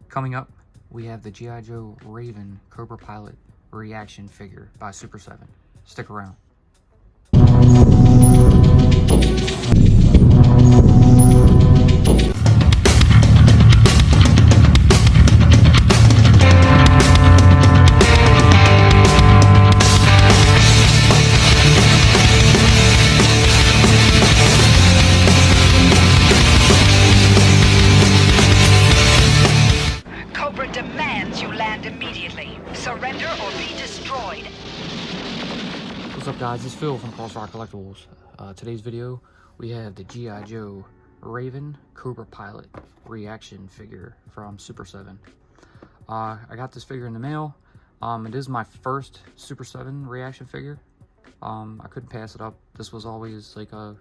Coming up, we have the G.I. Joe Raven Cobra Pilot ReAction figure by Super 7. Stick around. Cobra demands you land immediately. Surrender or be destroyed. What's up, guys? It's Phil from Cross Rock Collectibles. Today's video, we have the G.I. Joe Raven Cobra Pilot ReAction figure from Super 7. I got this figure in the mail. It is my first Super 7 ReAction figure. I couldn't pass it up. This was always like a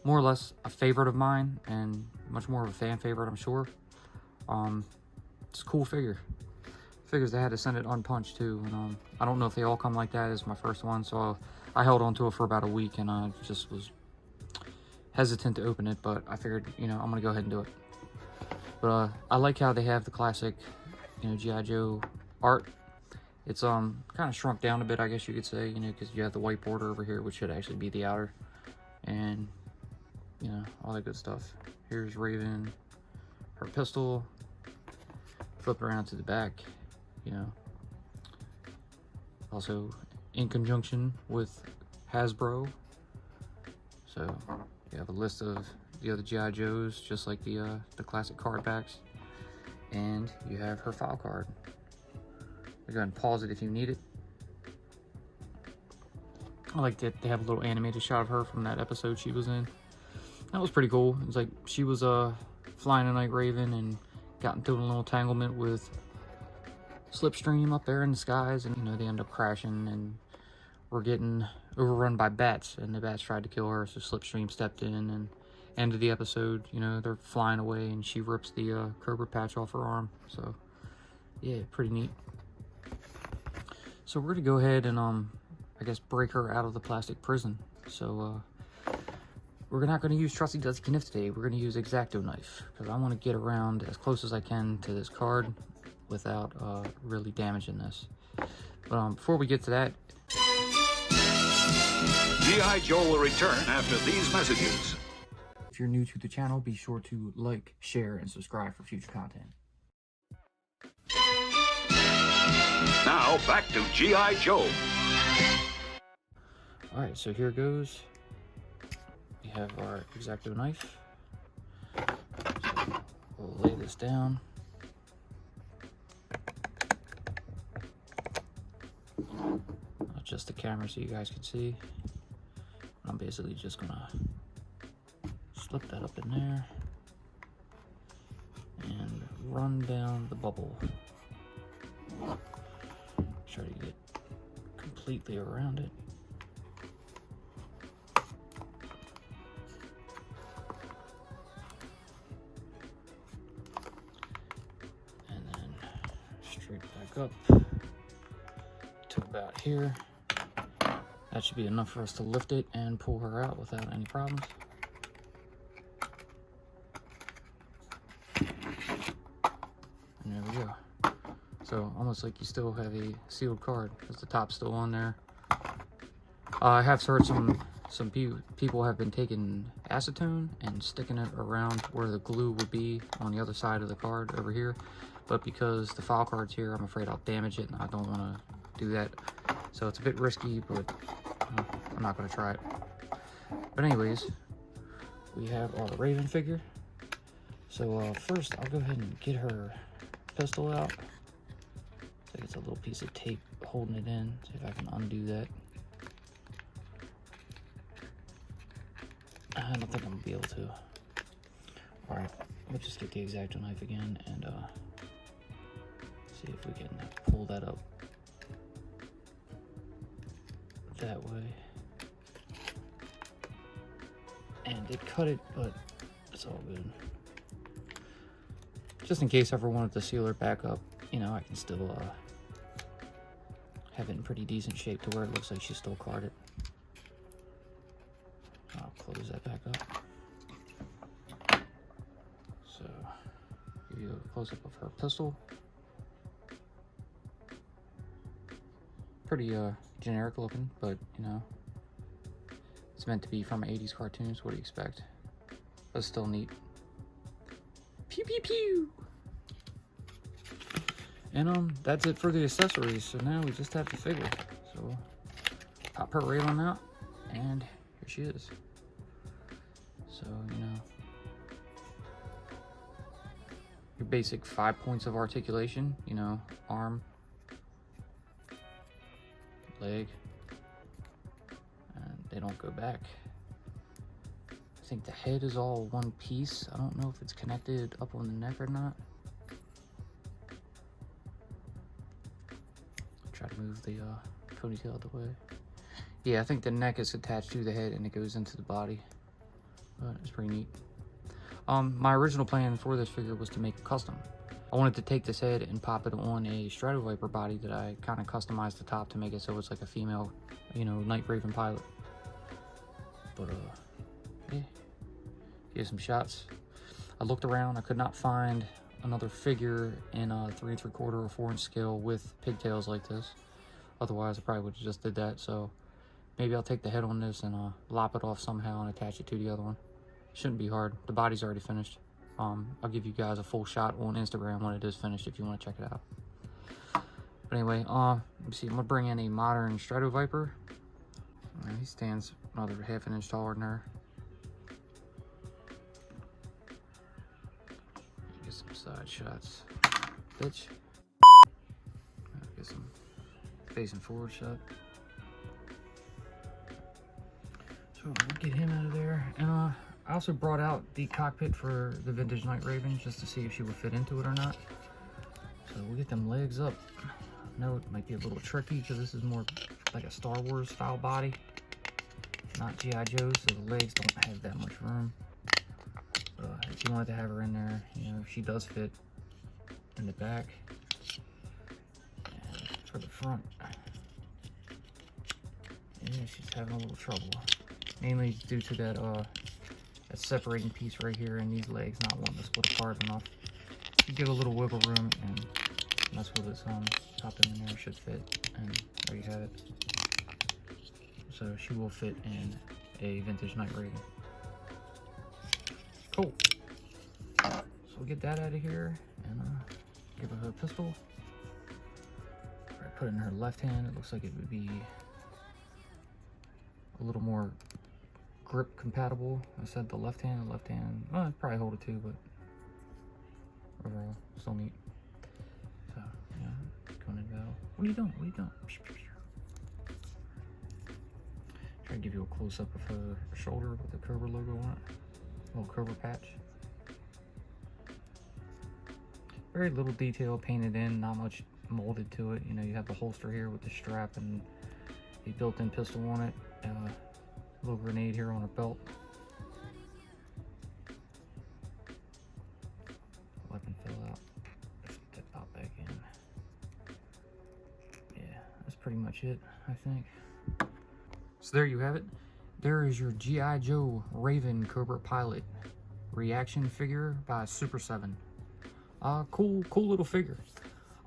more or less a favorite of mine, and much more of a fan favorite, I'm sure. It's a cool figure. Figures they had to send it unpunched too, and I don't know if they all come like that. It's my first one, so I held on to it for about a week, and I just was hesitant to open it, but I figured, you know, I'm gonna go ahead and do it. But I like how they have the classic, you know, G.I. Joe art. It's kind of shrunk down a bit, I guess you could say, you know, because you have the white border over here, which should actually be the outer, and you know, all that good stuff. Here's Raven, her pistol. Flip around to the back, you know. Also in conjunction with Hasbro. So you have a list of the other G.I. Joes, just like the classic card backs. And you have her file card. I'll go ahead and pause it if you need it. I like that they have a little animated shot of her from that episode she was in. That was pretty cool. It was like she was flying a night Raven and got into a little entanglement with Slipstream up there in the skies, and you know, they end up crashing and were getting overrun by bats, and the bats tried to kill her, so Slipstream stepped in, and end of the episode, you know, they're flying away and she rips the Cobra patch off her arm. So yeah, pretty neat. So we're gonna go ahead and I guess break her out of the plastic prison. So we're not going to use Trusty Dusty Kniff today. We're going to use X-Acto knife, because I want to get around as close as I can to this card without really damaging this. But before we get to that, G.I. Joe will return after these messages. If you're new to the channel, be sure to like, share, and subscribe for future content. Now back to G.I. Joe. Alright, so here goes. We have our X-Acto knife. So we'll lay this down. Adjust the camera so you guys can see. I'm basically just gonna slip that up in there and run down the bubble. Try to get completely around it. Straight back up to about here. That should be enough for us to lift it and pull her out without any problems. And there we go. So almost like you still have a sealed card, because the top's still on there. I have heard some people have been taking acetone and sticking it around where the glue would be on the other side of the card over here. But because the file card's here, I'm afraid I'll damage it, and I don't want to do that. So it's a bit risky, but I'm not going to try it. But anyways, we have our Raven figure. So first, I'll go ahead and get her pistol out. Looks like it's a little piece of tape holding it in. See if I can undo that. I don't think I'm going to be able to. Alright, we'll just get the X-Acto knife again and see if we can pull that up that way. And it cut it, but it's all good. Just in case I ever wanted to seal her back up, you know, I can still have it in pretty decent shape to where it looks like she's still carded. I'll close that back up. So, give you a close-up of her pistol. Pretty generic looking, but you know, it's meant to be from 80s cartoons. What do you expect? But still neat. Pew pew pew. And that's it for the accessories. So now we just have to figure. So pop her railing out, and here she is. So you know, your basic 5 points of articulation. You know, arm, leg, and they don't go back. I think the head is all one piece. I don't know if it's connected up on the neck or not. Try to move the ponytail out the way. Yeah, I think the neck is attached to the head and it goes into the body. But it's pretty neat. My original plan for this figure was to make a custom. I wanted to take this head and pop it on a Stratoviper body that I kind of customized the top to make it so it's like a female, you know, Night Raven pilot. But yeah, here's some shots. I looked around, I could not find another figure in a 3 3/4 or 4-inch scale with pigtails like this. Otherwise, I probably would have just did that. So maybe I'll take the head on this and lop it off somehow and attach it to the other one. Shouldn't be hard. The body's already finished. I'll give you guys a full shot on Instagram when it is finished if you want to check it out. But anyway, let me see. I'm gonna bring in a modern Stratoviper. He stands another 1/2 inch taller than her. Get some side shots, bitch. Get some facing forward shot. So we'll get him out of there. And I also brought out the cockpit for the vintage Night Raven just to see if she would fit into it or not. So we'll get them legs up. I know it might be a little tricky because this is more like a Star Wars style body, not G.I. Joe, so the legs don't have that much room. If you wanted to have her in there, you know, she does fit in the back. And for the front, yeah, she's having a little trouble. Mainly due to that separating piece right here and these legs not wanting to split apart enough. You give a little wiggle room, and that's what this top in there should fit. And there you have it. So she will fit in a vintage Night Raven. Cool. So we'll get that out of here and give her pistol. Right, put it in her left hand. It looks like it would be a little more grip compatible. I said the left hand, well, I'd probably hold it too, but overall, still neat. So, yeah, going into battle. What are you doing? What are you doing? Try to give you a close up of her shoulder with the Cobra logo on it. Little Cobra patch. Very little detail painted in, not much molded to it. You know, you have the holster here with the strap and the built-in pistol on it. Little grenade here on her belt. Weapon fell out. Let's get that pop back in. Yeah, that's pretty much it, I think. So there you have it. There is your G.I. Joe Raven Cobra Pilot ReAction figure by Super 7. Cool little figure.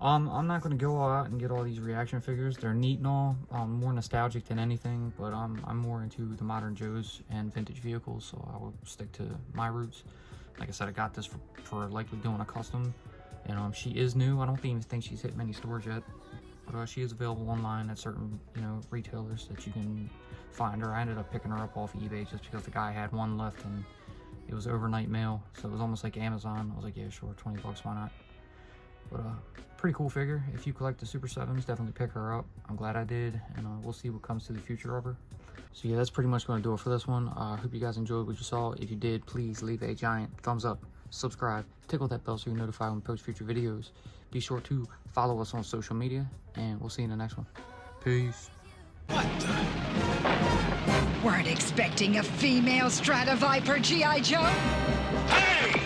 I'm not going to go out and get all these ReAction figures. They're neat and all. More nostalgic than anything, but I'm more into the modern Joes and vintage vehicles, so I will stick to my roots. Like I said, I got this for likely doing a custom, and she is new. I don't even think she's hit many stores yet, but she is available online at certain, you know, retailers that you can find her. I ended up picking her up off eBay just because the guy had one left and it was overnight mail, so it was almost like Amazon. I was like, yeah, sure, 20 bucks, why not? But pretty cool figure. If you collect the Super 7s, definitely pick her up. I'm glad I did, and we'll see what comes to the future of her. So yeah, that's pretty much going to do it for this one. I hope you guys enjoyed what you saw. If you did, please leave a giant thumbs up, subscribe, tickle that bell so you're notified when we post future videos. Be sure to follow us on social media, and we'll see you in the next one. Peace. What the? Weren't expecting a female Stratoviper, G.I. Joe? Hey!